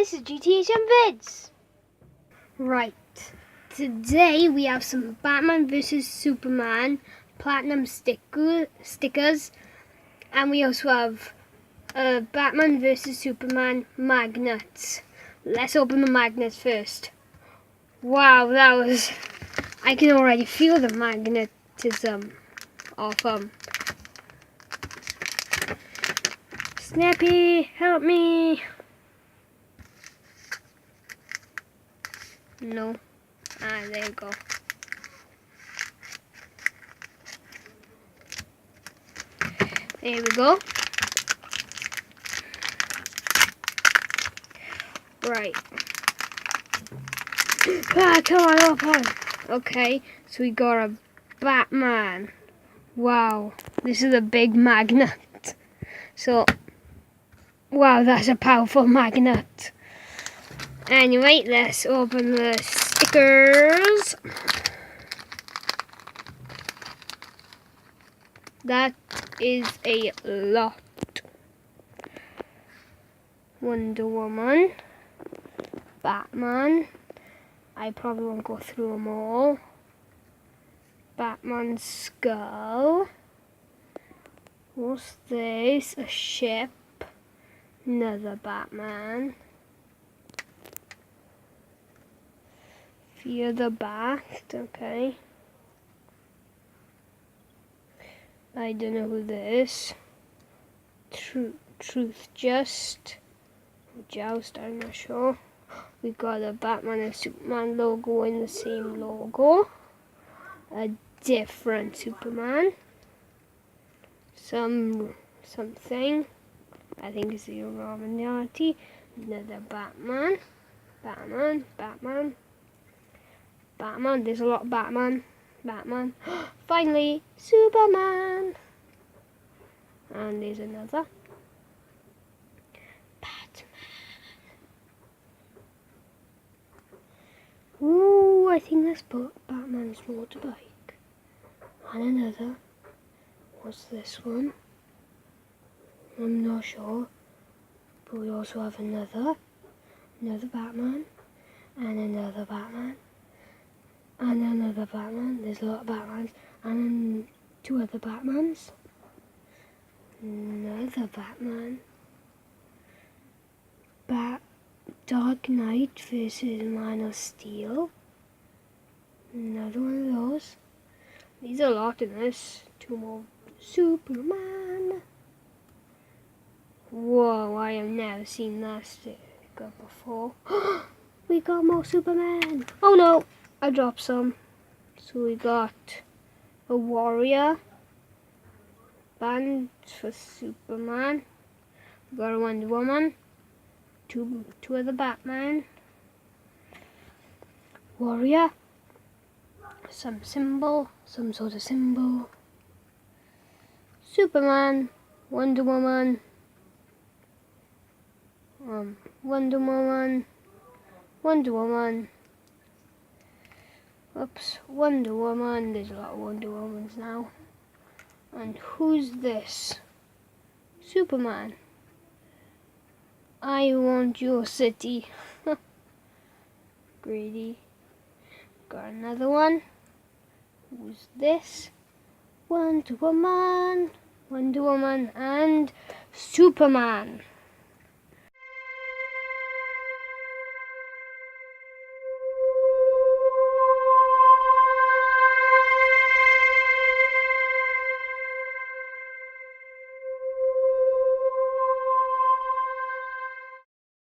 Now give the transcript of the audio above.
this is GTHM Vids. Right, today we have some Batman vs Superman platinum stickers, and we also have Batman vs Superman magnets. Let's open the magnets first. Wow, I can already feel the magnetism of them. Snappy, help me! No. There you go. There we go. Right. Come on, open. Okay, so we got a Batman. Wow, this is a big magnet. So, wow, that's a powerful magnet. Anyway, let's open the stickers. That is a lot. Wonder Woman, Batman. I probably won't go through them all. Batman's skull. What's this? A ship. Another Batman. Fear the Bat. Okay. I don't know who this is. Truth Just. Joust, I'm not sure. We got a Batman and Superman logo in the same logo. A different Superman. Something. I think it's the Illuminati. Another Batman. Batman. There's a lot of Batman. Finally, Superman. And there's another. Ooh, I think that's Batman's motorbike. And another. What's this one? I'm not sure. But we also have another Batman. And another Batman. And another Batman. There's a lot of Batmans. And two other Batmans. Another Batman. Dark Knight versus Man of Steel. Another one of those. These are a lot in this. Two more. Superman. Whoa, I have never seen that sticker before. We got more Superman. Oh no, I dropped some. So we got a warrior. Band for Superman. We got a Wonder Woman. Two other Batman. Warrior. Some sort of symbol. Superman. Wonder Woman. Wonder Woman. Oops, Wonder Woman. There's a lot of Wonder Womans now. And who's this? Superman. I want your city. Greedy. Got another one. Who's this? Wonder Woman and Superman.